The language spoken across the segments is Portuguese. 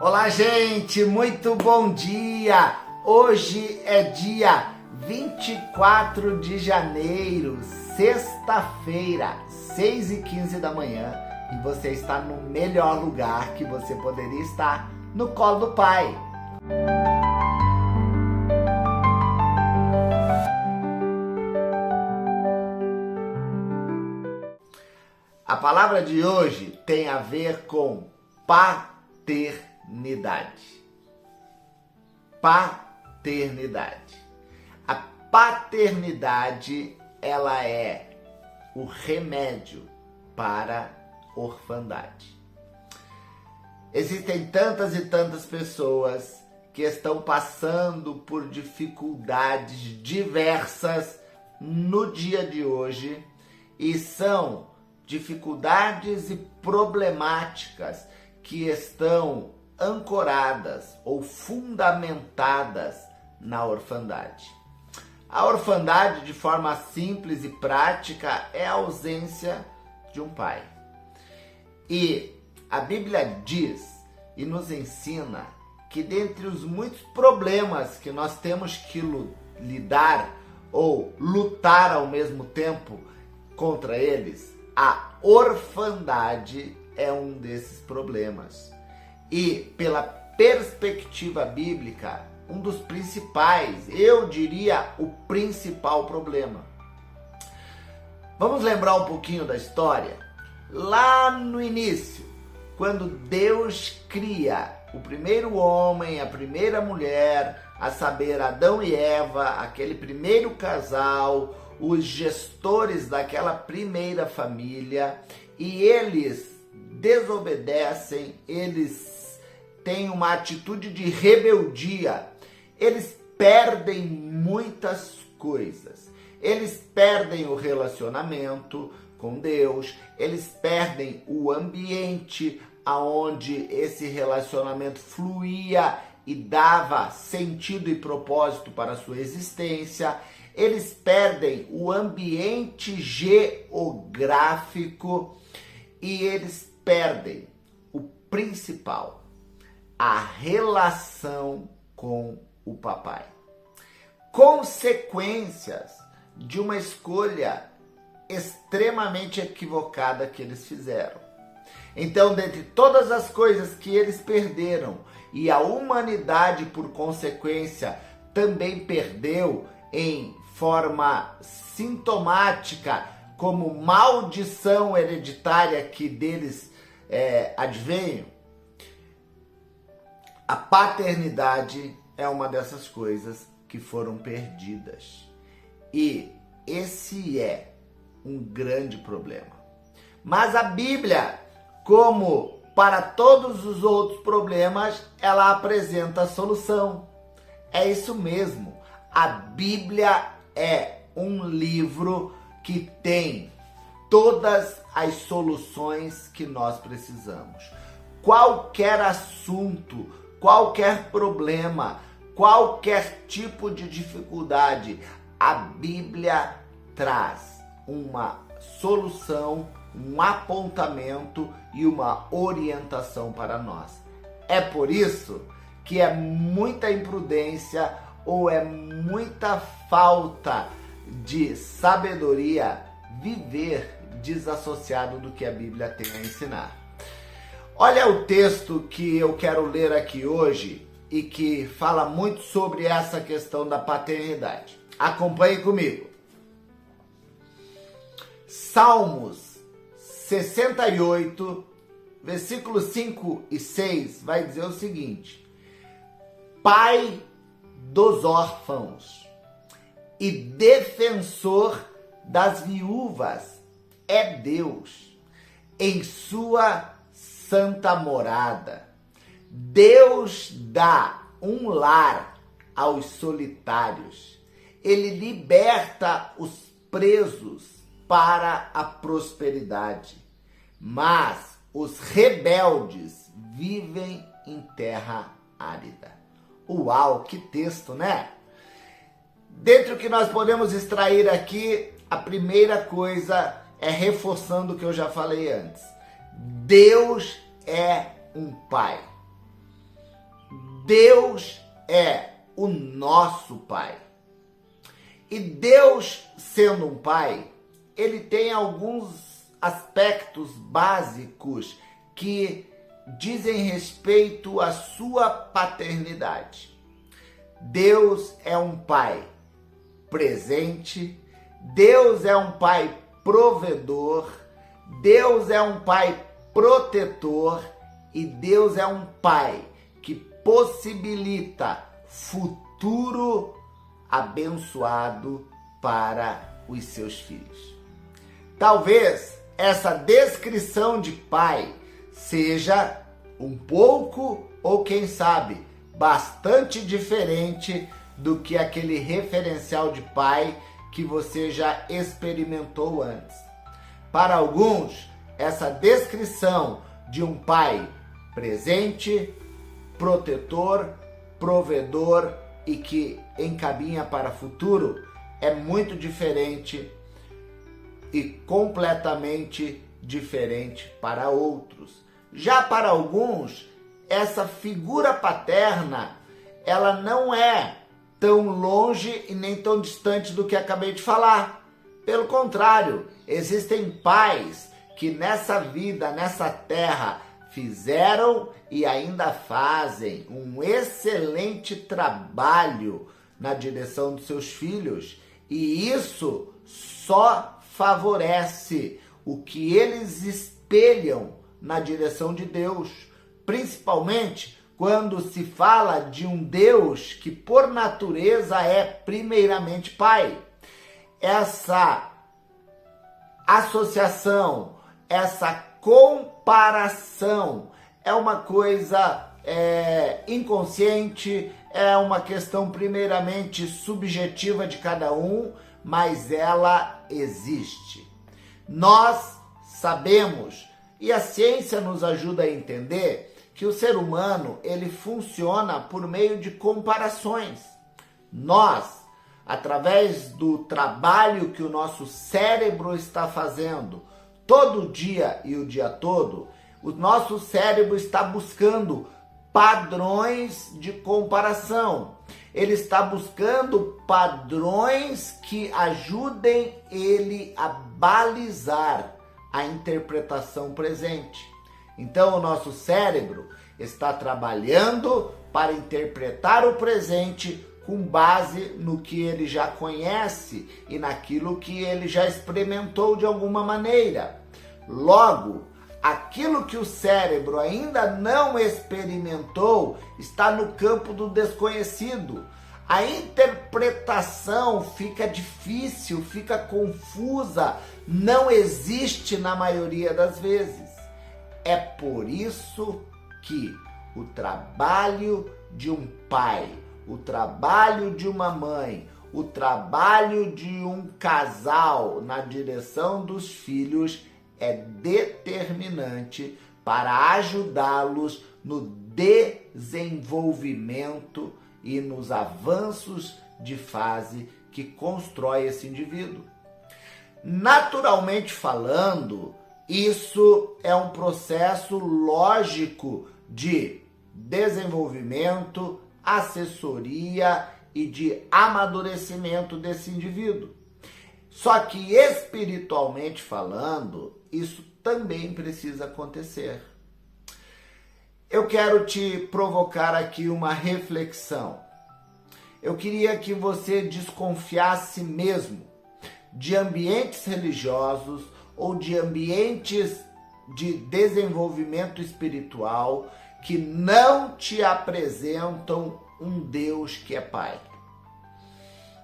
Olá, gente, muito bom dia! Hoje é dia 24 de janeiro, sexta-feira, 6h15 da manhã, e você está no melhor lugar que você poderia estar, no colo do Pai. A palavra de hoje tem a ver com paternidade. Paternidade. A paternidade, ela é o remédio para a orfandade. Existem tantas e tantas pessoas que estão passando por dificuldades diversas no dia de hoje e são dificuldades e problemáticas que estão ancoradas ou fundamentadas na orfandade. A orfandade, de forma simples e prática, é a ausência de um pai. E a Bíblia diz e nos ensina que dentre os muitos problemas que nós temos que lidar ou lutar ao mesmo tempo contra eles, a orfandade é um desses problemas. E pela perspectiva bíblica, um dos principais, eu diria o principal problema. Vamos lembrar um pouquinho da história? Lá no início, quando Deus cria o primeiro homem, a primeira mulher, a saber, Adão e Eva, aquele primeiro casal, os gestores daquela primeira família, e eles desobedecem, eles têm uma atitude de rebeldia, eles perdem muitas coisas. Eles perdem o relacionamento com Deus, eles perdem o ambiente aonde esse relacionamento fluía e dava sentido e propósito para a sua existência. Eles perdem o ambiente geográfico e eles perdem o principal, a relação com o papai. Consequências de uma escolha extremamente equivocada que eles fizeram. Então, dentre todas as coisas que eles perderam, e a humanidade, por consequência, também perdeu em forma sintomática, como maldição hereditária que deles advém, a paternidade é uma dessas coisas que foram perdidas. E esse é um grande problema. Mas a Bíblia, como para todos os outros problemas, ela apresenta a solução. É isso mesmo. A Bíblia é um livro que tem todas as soluções que nós precisamos. Qualquer assunto, qualquer problema, qualquer tipo de dificuldade, a Bíblia traz uma solução, um apontamento e uma orientação para nós. É por isso que é muita imprudência ou é muita falta de sabedoria viver desassociado do que a Bíblia tem a ensinar. Olha o texto que eu quero ler aqui hoje e que fala muito sobre essa questão da paternidade. Acompanhe comigo. Salmos 68, versículos 5 e 6 vai dizer o seguinte: Pai dos órfãos e defensor das viúvas é Deus em sua santa morada. Deus dá um lar aos solitários. Ele liberta os presos para a prosperidade. Mas os rebeldes vivem em terra árida. Uau, que texto, né? Dentro do que nós podemos extrair aqui, a primeira coisa é reforçando o que eu já falei antes. Deus é um pai. Deus é o nosso Pai. E Deus, sendo um Pai, ele tem alguns aspectos básicos que dizem respeito à sua paternidade. Deus é um Pai presente, Deus é um Pai provedor, Deus é um Pai protetor e Deus é um Pai que possibilita futuro abençoado para os seus filhos. Talvez essa descrição de pai seja um pouco, ou quem sabe, bastante diferente do que aquele referencial de pai que você já experimentou antes. Para alguns, essa descrição de um pai presente, protetor, provedor e que encaminha para o futuro é muito diferente e completamente diferente para outros. Já para alguns, essa figura paterna, ela não é tão longe e nem tão distante do que acabei de falar. Pelo contrário, existem pais que nessa vida, nessa terra, fizeram e ainda fazem um excelente trabalho na direção dos seus filhos, e isso só favorece o que eles espelham na direção de Deus, principalmente quando se fala de um Deus que por natureza é primeiramente Pai. Essa associação, essa comparação é uma coisa inconsciente, é uma questão primeiramente subjetiva de cada um, mas ela existe. Nós sabemos, e a ciência nos ajuda a entender, que o ser humano ele funciona por meio de comparações. Nós, através do trabalho que o nosso cérebro está fazendo todo dia e o dia todo, o nosso cérebro está buscando padrões de comparação. Ele está buscando padrões que ajudem ele a balizar a interpretação presente. Então, o nosso cérebro está trabalhando para interpretar o presente com base no que ele já conhece e naquilo que ele já experimentou de alguma maneira. Logo, aquilo que o cérebro ainda não experimentou está no campo do desconhecido. A interpretação fica difícil, fica confusa, não existe na maioria das vezes. É por isso que o trabalho de um pai, o trabalho de uma mãe, o trabalho de um casal na direção dos filhos é determinante para ajudá-los no desenvolvimento e nos avanços de fase que constrói esse indivíduo. Naturalmente falando, isso é um processo lógico de desenvolvimento, assessoria e de amadurecimento desse indivíduo. Só que espiritualmente falando, isso também precisa acontecer. Eu quero te provocar aqui uma reflexão. Eu queria que você desconfiasse mesmo de ambientes religiosos ou de ambientes de desenvolvimento espiritual que não te apresentam um Deus que é Pai.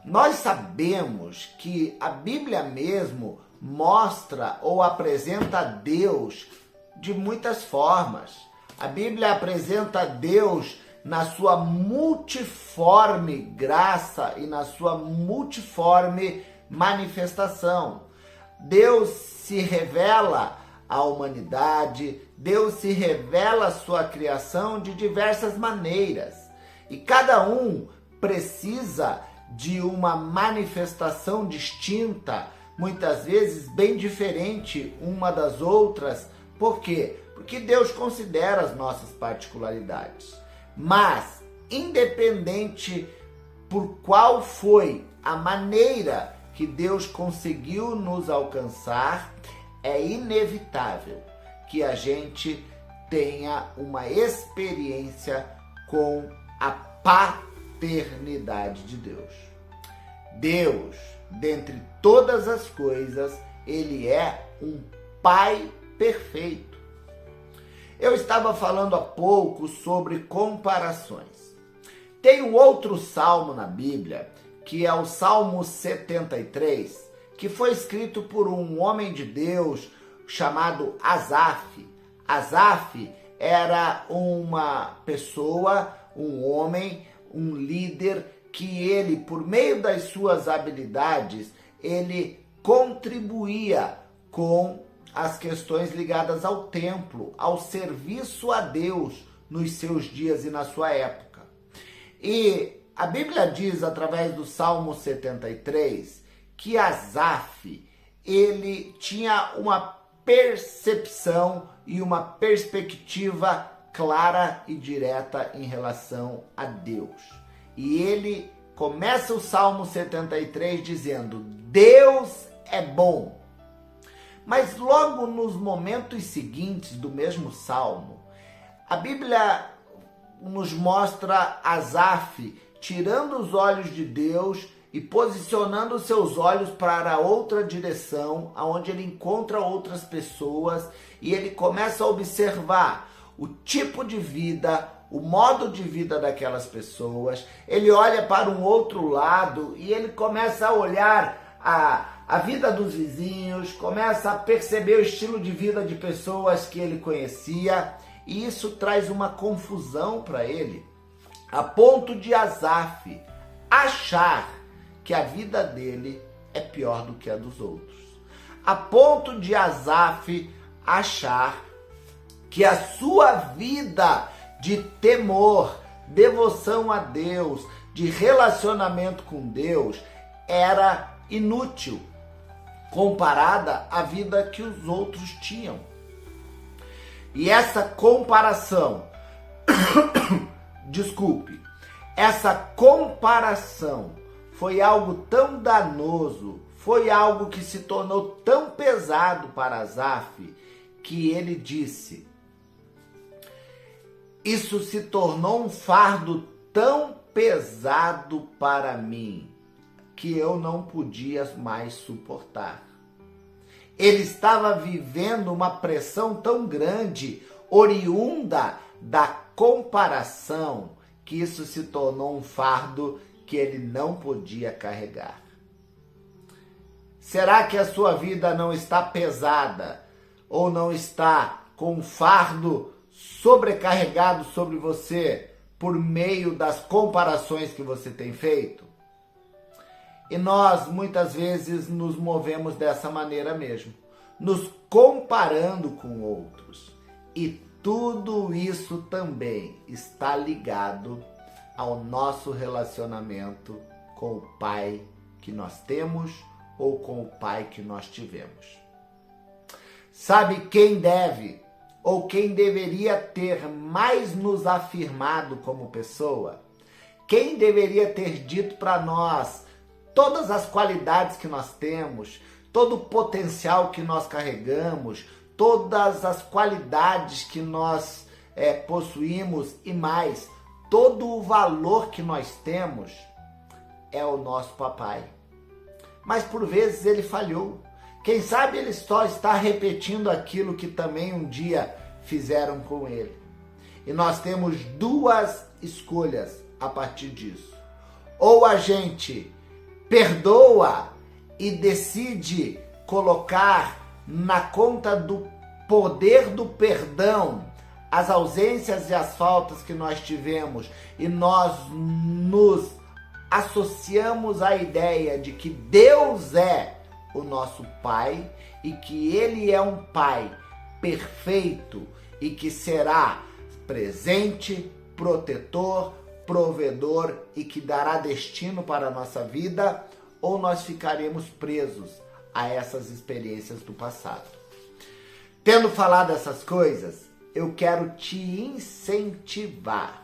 Nós sabemos que a Bíblia mesmo mostra ou apresenta Deus de muitas formas. A Bíblia apresenta Deus na sua multiforme graça e na sua multiforme manifestação. Deus se revela à humanidade, Deus se revela à sua criação de diversas maneiras. E cada um precisa de uma manifestação distinta, muitas vezes bem diferente uma das outras. Por quê? Porque Deus considera as nossas particularidades. Mas independente por qual foi a maneira que Deus conseguiu nos alcançar, é inevitável que a gente tenha uma experiência com a paternidade de Deus. Deus, dentre todas as coisas, Ele é um Pai perfeito. Eu estava falando há pouco sobre comparações. Tem um outro salmo na Bíblia, que é o Salmo 73, que foi escrito por um homem de Deus chamado Asaf. Asaf era uma pessoa, um homem, um líder, que ele, por meio das suas habilidades, ele contribuía com as questões ligadas ao templo, ao serviço a Deus nos seus dias e na sua época. E a Bíblia diz, através do Salmo 73, que Asaf, ele tinha uma percepção e uma perspectiva clara e direta em relação a Deus. E ele começa o Salmo 73 dizendo: Deus é bom. Mas logo nos momentos seguintes do mesmo salmo, a Bíblia nos mostra Asaf tirando os olhos de Deus e posicionando seus olhos para outra direção, aonde ele encontra outras pessoas e ele começa a observar o tipo de vida, o modo de vida daquelas pessoas. Ele olha para um outro lado e ele começa a olhar a vida dos vizinhos, começa a perceber o estilo de vida de pessoas que ele conhecia, e isso traz uma confusão para ele, a ponto de Asaf achar que a vida dele é pior do que a dos outros. A ponto de Asaf achar que a sua vida de temor, devoção a Deus, de relacionamento com Deus, era inútil comparada à vida que os outros tinham. E essa comparação, essa comparação foi algo tão danoso, foi algo que se tornou tão pesado para Asaf, que ele disse: isso se tornou um fardo tão pesado para mim, que eu não podia mais suportar. Ele estava vivendo uma pressão tão grande, oriunda da comparação, que isso se tornou um fardo que ele não podia carregar. Será que a sua vida não está pesada ou não está com um fardo sobrecarregado sobre você por meio das comparações que você tem feito? E nós, muitas vezes, nos movemos dessa maneira mesmo, nos comparando com outros. E tudo isso também está ligado ao nosso relacionamento com o Pai que nós temos ou com o Pai que nós tivemos. Sabe quem deve ou quem deveria ter mais nos afirmado como pessoa? Quem deveria ter dito para nós todas as qualidades que nós temos, todo o potencial que nós carregamos, todas as qualidades que nós possuímos e mais, todo o valor que nós temos, é o nosso papai. Mas por vezes ele falhou. Quem sabe ele só está repetindo aquilo que também um dia fizeram com ele. E nós temos duas escolhas a partir disso. Ou a gente perdoa e decide colocar na conta do poder do perdão as ausências e as faltas que nós tivemos, e nós nos associamos à ideia de que Deus é o nosso Pai e que Ele é um Pai perfeito e que será presente, protetor, provedor e que dará destino para a nossa vida, ou nós ficaremos presos a essas experiências do passado. Tendo falado essas coisas, eu quero te incentivar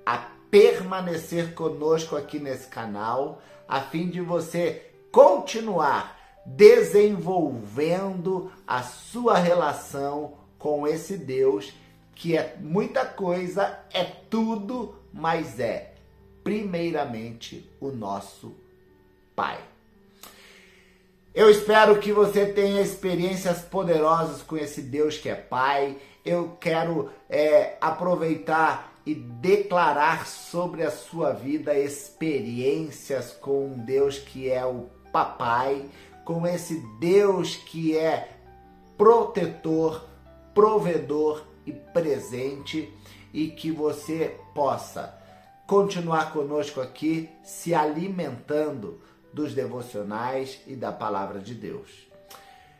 a permanecer conosco aqui nesse canal, a fim de você continuar desenvolvendo a sua relação com esse Deus, que é muita coisa, é tudo, mas é primeiramente o nosso Pai. Eu espero que você tenha experiências poderosas com esse Deus que é Pai. Eu quero aproveitar e declarar sobre a sua vida experiências com um Deus que é o Papai, com esse Deus que é protetor, provedor e presente, e que você possa continuar conosco aqui se alimentando dos devocionais e da palavra de Deus.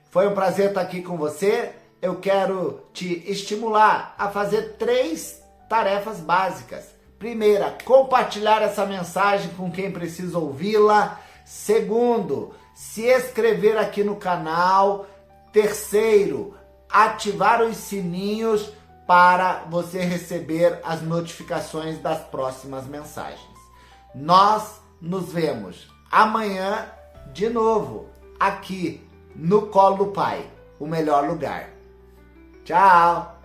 Foi um prazer estar aqui com você. Eu quero te estimular a fazer 3 tarefas básicas. Primeira, compartilhar essa mensagem com quem precisa ouvi-la. Segundo, se inscrever aqui no canal. Terceiro, ativar os sininhos para você receber as notificações das próximas mensagens. Nós nos vemos amanhã de novo aqui no Colo do Pai, o melhor lugar. Tchau!